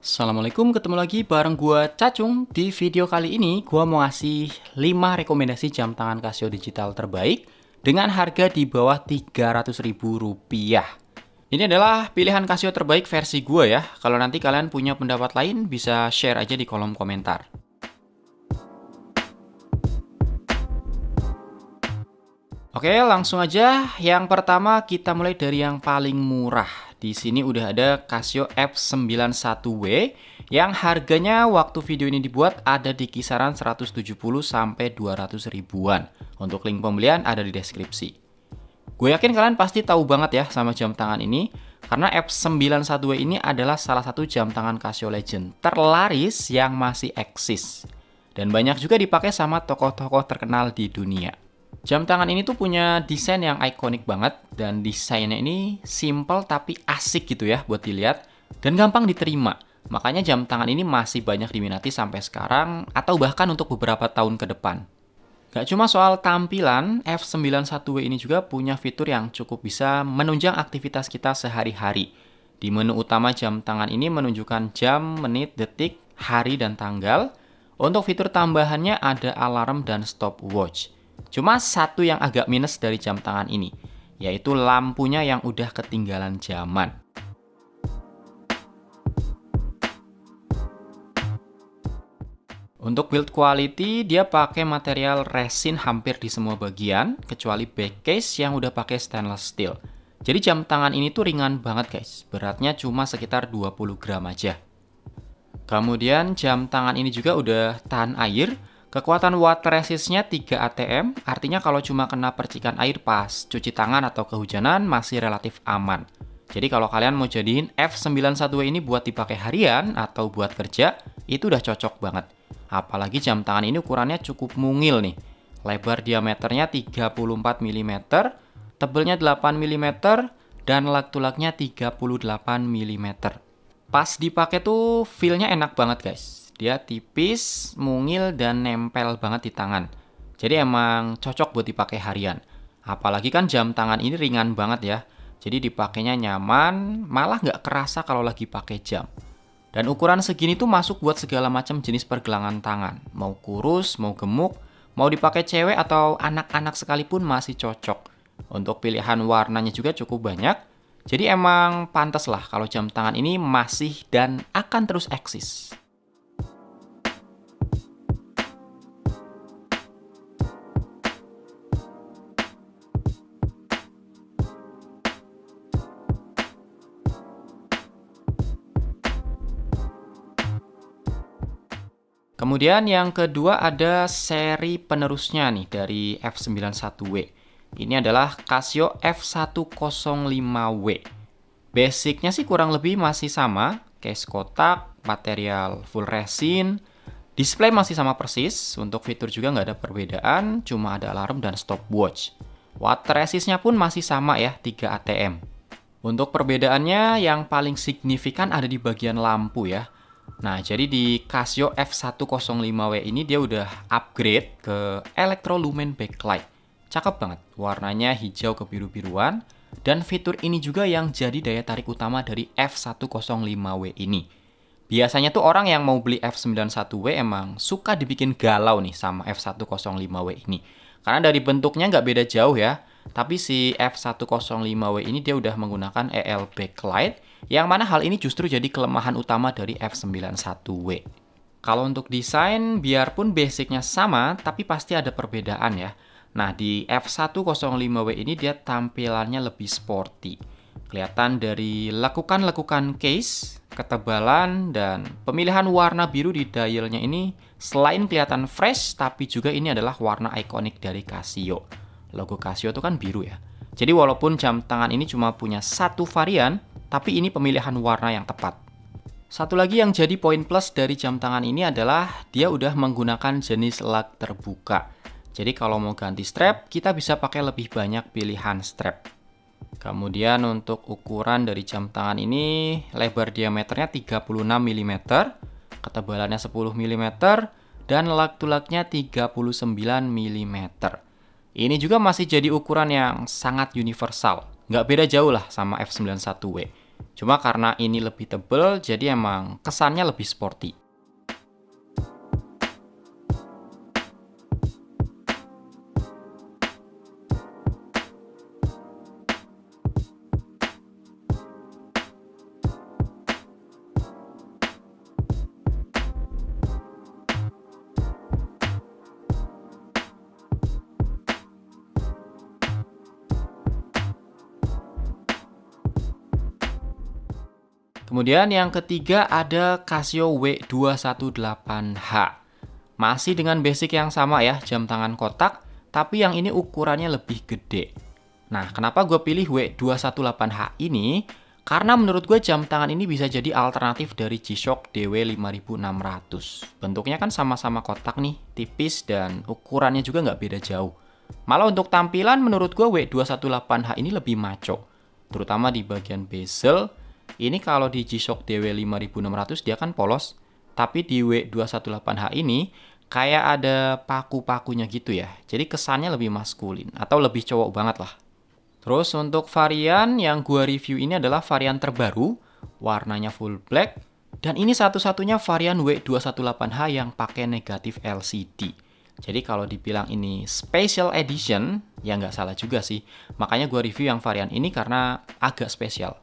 Assalamualaikum, ketemu lagi bareng gua Cacung. Di video kali ini gua mau ngasih 5 rekomendasi jam tangan Casio digital terbaik dengan harga di bawah Rp300.000. Ini adalah pilihan Casio terbaik versi gua ya. Kalau nanti kalian punya pendapat lain bisa share aja di kolom komentar. Oke, langsung aja. Yang pertama kita mulai dari yang paling murah. Di sini udah ada Casio F91W yang harganya waktu video ini dibuat ada di kisaran 170 sampai 200 ribuan. Untuk link pembelian ada di deskripsi. Gue yakin kalian pasti tahu banget ya sama jam tangan ini karena F91W ini adalah salah satu jam tangan Casio Legend terlaris yang masih eksis. Dan banyak juga dipakai sama tokoh-tokoh terkenal di dunia. Jam tangan ini tuh punya desain yang ikonik banget dan desainnya ini simple tapi asik gitu ya buat dilihat dan gampang diterima. Makanya jam tangan ini masih banyak diminati sampai sekarang atau bahkan untuk beberapa tahun ke depan. Gak cuma soal tampilan, F91W ini juga punya fitur yang cukup bisa menunjang aktivitas kita sehari-hari. Di menu utama jam tangan ini menunjukkan jam, menit, detik, hari, dan tanggal. Untuk fitur tambahannya ada alarm dan stopwatch. Cuma satu yang agak minus dari jam tangan ini, yaitu lampunya yang udah ketinggalan zaman. Untuk build quality, dia pakai material resin hampir di semua bagian, kecuali back case yang udah pakai stainless steel. Jadi jam tangan ini tuh ringan banget guys, beratnya cuma sekitar 20 gram aja. Kemudian jam tangan ini juga udah tahan air. Kekuatan water resistnya 3 ATM, artinya kalau cuma kena percikan air pas cuci tangan atau kehujanan masih relatif aman. Jadi kalau kalian mau jadiin F91W ini buat dipakai harian atau buat kerja, itu udah cocok banget. Apalagi jam tangan ini ukurannya cukup mungil nih. Lebar diameternya 34 mm, tebelnya 8 mm, dan lak-tulaknya 38 mm. Pas dipakai tuh feel-nya enak banget guys. Dia tipis, mungil, dan nempel banget di tangan. Jadi emang cocok buat dipakai harian. Apalagi kan jam tangan ini ringan banget ya. Jadi dipakainya nyaman, malah nggak kerasa kalau lagi pakai jam. Dan ukuran segini tuh masuk buat segala macam jenis pergelangan tangan. Mau kurus, mau gemuk, mau dipakai cewek atau anak-anak sekalipun masih cocok. Untuk pilihan warnanya juga cukup banyak. Jadi emang pantas lah kalau jam tangan ini masih dan akan terus eksis. Kemudian yang kedua ada seri penerusnya nih dari F91W. Ini adalah Casio F105W. Basicnya sih kurang lebih masih sama, case kotak, material full resin, display masih sama persis, untuk fitur juga nggak ada perbedaan, cuma ada alarm dan stopwatch. Water resistnya pun masih sama ya, 3 ATM. Untuk perbedaannya yang paling signifikan ada di bagian lampu ya. Nah, jadi di Casio F105W ini dia udah upgrade ke Electrolumen Backlight. Cakep banget, warnanya hijau kebiru-biruan. Dan fitur ini juga yang jadi daya tarik utama dari F105W ini. Biasanya tuh orang yang mau beli F91W emang suka dibikin galau nih sama F105W ini. Karena dari bentuknya nggak beda jauh ya. Tapi si F105W ini dia udah menggunakan EL Backlight, yang mana hal ini justru jadi kelemahan utama dari F91W. Kalau untuk desain, biarpun basicnya sama, tapi pasti ada perbedaan ya. Nah, di F105W ini dia tampilannya lebih sporty. Kelihatan dari lekukan-lekukan case, ketebalan, dan pemilihan warna biru di dialnya ini selain kelihatan fresh, tapi juga ini adalah warna ikonik dari Casio. Logo Casio itu kan biru ya. Jadi walaupun jam tangan ini cuma punya satu varian, tapi ini pemilihan warna yang tepat. Satu lagi yang jadi poin plus dari jam tangan ini adalah dia udah menggunakan jenis lug terbuka. Jadi kalau mau ganti strap, kita bisa pakai lebih banyak pilihan strap. Kemudian untuk ukuran dari jam tangan ini, lebar diameternya 36 mm, ketebalannya 10 mm, dan lak-tulaknya 39 mm. Ini juga masih jadi ukuran yang sangat universal. Nggak beda jauh lah sama F91W. Cuma karena ini lebih tebal, jadi emang kesannya lebih sporty. Kemudian yang ketiga ada Casio W218H. Masih dengan basic yang sama ya, jam tangan kotak, tapi yang ini ukurannya lebih gede. Nah, kenapa gue pilih W218H ini? Karena menurut gue jam tangan ini bisa jadi alternatif dari G-Shock DW5600. Bentuknya kan sama-sama kotak nih, tipis dan ukurannya juga nggak beda jauh. Malah untuk tampilan menurut gue W218H ini lebih maco. Terutama di bagian bezel. Ini kalau di G-Shock DW5600 dia kan polos, tapi di W218H ini kayak ada paku-pakunya gitu ya. Jadi kesannya lebih maskulin atau lebih cowok banget lah. Terus untuk varian yang gua review ini adalah varian terbaru, warnanya full black, dan ini satu-satunya varian W218H yang pakai negatif LCD. Jadi kalau dibilang ini special edition, ya nggak salah juga sih. Makanya gua review yang varian ini karena agak spesial.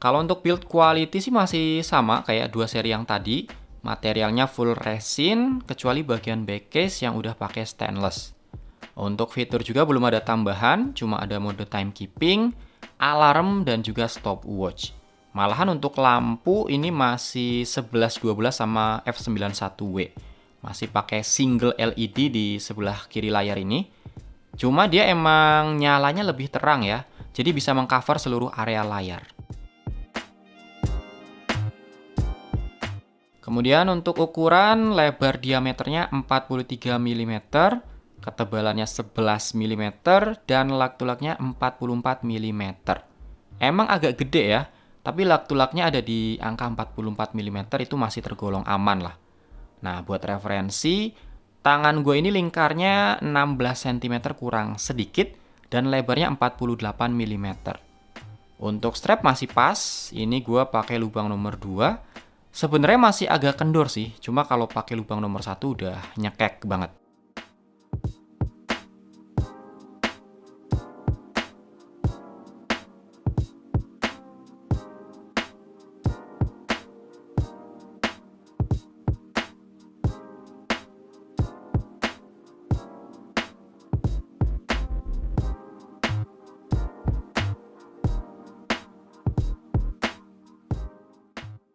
Kalau untuk build quality sih masih sama kayak dua seri yang tadi. Materialnya full resin, kecuali bagian back case yang udah pakai stainless. Untuk fitur juga belum ada tambahan, cuma ada mode timekeeping, alarm, dan juga stopwatch. Malahan untuk lampu ini masih 11-12 sama F91W. Masih pakai single LED di sebelah kiri layar ini. Cuma dia emang nyalanya lebih terang ya, jadi bisa mengcover seluruh area layar. Kemudian untuk ukuran, lebar diameternya 43 mm, ketebalannya 11 mm, dan lak-tulaknya 44 mm. Emang agak gede ya, tapi lak-tulaknya ada di angka 44 mm itu masih tergolong aman lah. Nah, buat referensi, tangan gue ini lingkarnya 16 cm kurang sedikit, dan lebarnya 48 mm. Untuk strap masih pas, ini gue pakai lubang nomor 2. Sebenarnya masih agak kendor sih, cuma kalau pakai lubang nomor 1 udah nyekek banget.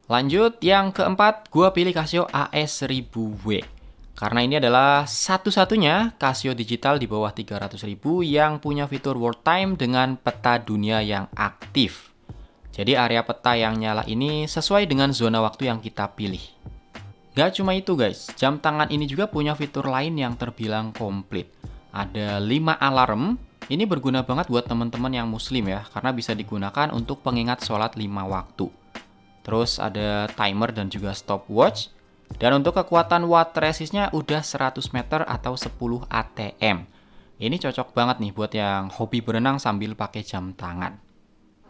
Lanjut, yang keempat, gue pilih Casio AS1000W. Karena ini adalah satu-satunya Casio digital di bawah 300.000 yang punya fitur world time dengan peta dunia yang aktif. Jadi area peta yang nyala ini sesuai dengan zona waktu yang kita pilih. Gak cuma itu guys, jam tangan ini juga punya fitur lain yang terbilang komplit. Ada 5 alarm, ini berguna banget buat teman-teman yang muslim ya, karena bisa digunakan untuk pengingat sholat 5 waktu. Terus ada timer dan juga stopwatch. Dan untuk kekuatan watt resistnya udah 100 meter atau 10 ATM. Ini cocok banget nih buat yang hobi berenang sambil pakai jam tangan.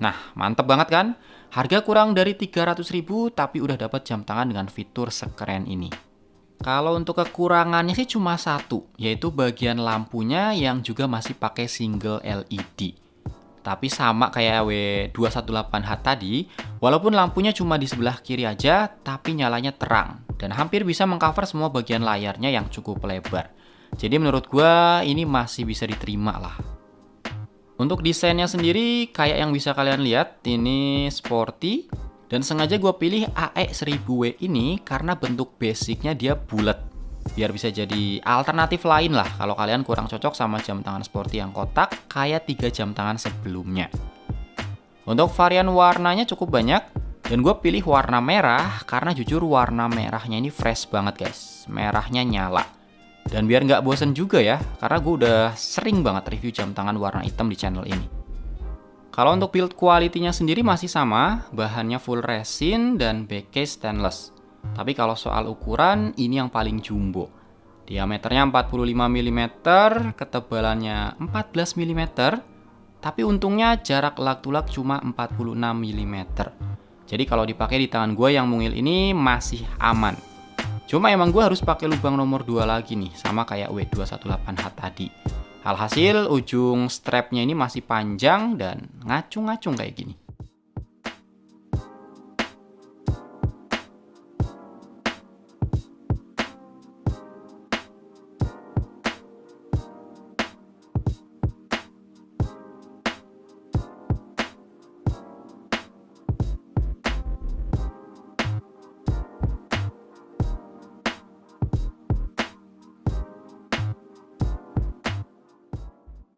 Nah, mantep banget kan? Harga kurang dari 300.000 tapi udah dapat jam tangan dengan fitur sekeren ini. Kalau untuk kekurangannya sih cuma satu, yaitu bagian lampunya yang juga masih pakai single LED. Tapi sama kayak W218H tadi, walaupun lampunya cuma di sebelah kiri aja, tapi nyalanya terang. Dan hampir bisa mengcover semua bagian layarnya yang cukup lebar. Jadi menurut gua ini masih bisa diterima lah. Untuk desainnya sendiri, kayak yang bisa kalian lihat, ini sporty. Dan sengaja gua pilih AE1000W ini karena bentuk basicnya dia bulat. Biar bisa jadi alternatif lain lah kalau kalian kurang cocok sama jam tangan sporty yang kotak kayak 3 jam tangan sebelumnya. Untuk varian warnanya cukup banyak, dan gue pilih warna merah karena jujur warna merahnya ini fresh banget guys. Merahnya nyala. Dan biar nggak bosen juga ya, karena gue udah sering banget review jam tangan warna hitam di channel ini. Kalau untuk build quality-nya sendiri masih sama, bahannya full resin dan back case stainless. Tapi kalau soal ukuran, ini yang paling jumbo. Diameternya 45 mm, ketebalannya 14 mm, tapi untungnya jarak lug to lug cuma 46 mm. Jadi kalau dipakai di tangan gue yang mungil ini masih aman. Cuma emang gue harus pakai lubang nomor 2 lagi nih, sama kayak W218H tadi. Alhasil ujung strapnya ini masih panjang dan ngacung-ngacung kayak gini.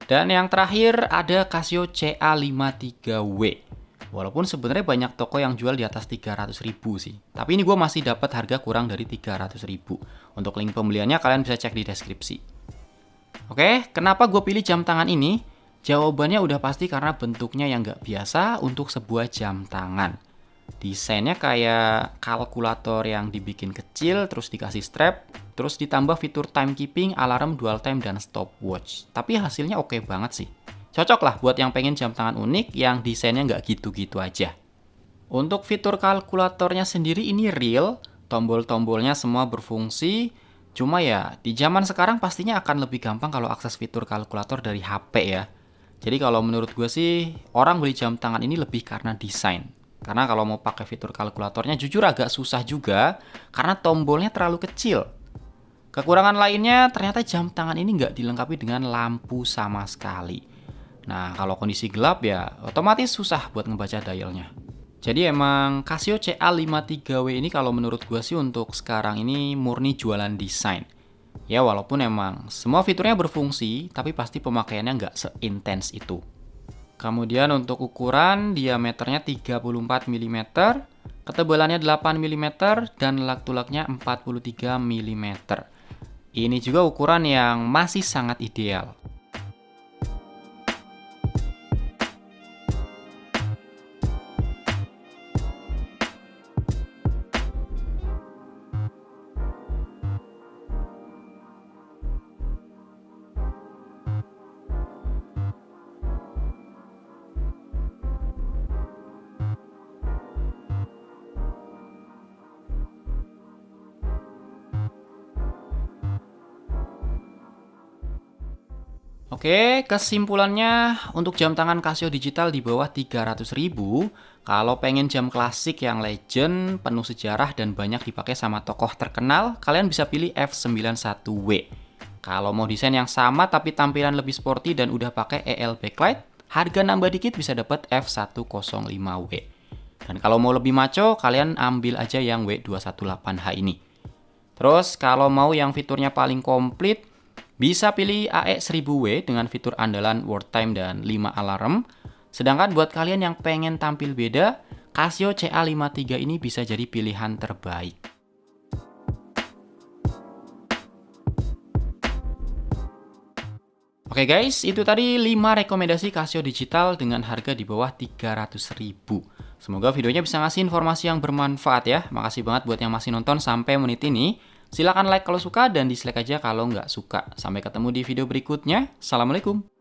Dan yang terakhir ada Casio CA53W. Walaupun sebenarnya banyak toko yang jual di atas 300.000 sih. Tapi ini gue masih dapat harga kurang dari 300.000. Untuk link pembeliannya kalian bisa cek di deskripsi. Oke, kenapa gue pilih jam tangan ini? Jawabannya udah pasti karena bentuknya yang nggak biasa untuk sebuah jam tangan. Desainnya kayak kalkulator yang dibikin kecil, terus dikasih strap, terus ditambah fitur timekeeping, alarm, dual time, dan stopwatch. Tapi hasilnya oke banget sih. Cocok lah buat yang pengen jam tangan unik yang desainnya nggak gitu-gitu aja. Untuk fitur kalkulatornya sendiri ini real, tombol-tombolnya semua berfungsi. Cuma ya, di zaman sekarang pastinya akan lebih gampang kalau akses fitur kalkulator dari HP ya. Jadi kalau menurut gue sih, orang beli jam tangan ini lebih karena desain. Karena kalau mau pakai fitur kalkulatornya jujur agak susah juga, karena tombolnya terlalu kecil. Kekurangan lainnya, ternyata jam tangan ini nggak dilengkapi dengan lampu sama sekali. Nah, kalau kondisi gelap ya otomatis susah buat ngebaca dialnya. Jadi emang Casio CA53W ini kalau menurut gue sih untuk sekarang ini murni jualan desain. Ya walaupun emang semua fiturnya berfungsi, tapi pasti pemakaiannya nggak seintens itu. Kemudian untuk ukuran, diameternya 34 mm, ketebalannya 8 mm, dan lug to lugnya 43 mm. Ini juga ukuran yang masih sangat ideal. Oke, kesimpulannya untuk jam tangan Casio digital di bawah 300.000, kalau pengen jam klasik yang legend, penuh sejarah dan banyak dipakai sama tokoh terkenal, kalian bisa pilih F91W. Kalau mau desain yang sama tapi tampilan lebih sporty dan udah pakai EL backlight, harga nambah dikit bisa dapat F105W. Dan kalau mau lebih maco, kalian ambil aja yang W218H ini. Terus kalau mau yang fiturnya paling komplit, bisa pilih AE1000W dengan fitur andalan World Time dan 5 alarm. Sedangkan buat kalian yang pengen tampil beda, Casio CA53 ini bisa jadi pilihan terbaik. Oke guys, itu tadi 5 rekomendasi Casio digital dengan harga di bawah 300.000. Semoga videonya bisa ngasih informasi yang bermanfaat ya. Makasih banget buat yang masih nonton sampai menit ini. Silahkan like kalau suka dan dislike aja kalau nggak suka. Sampai ketemu di video berikutnya. Assalamualaikum.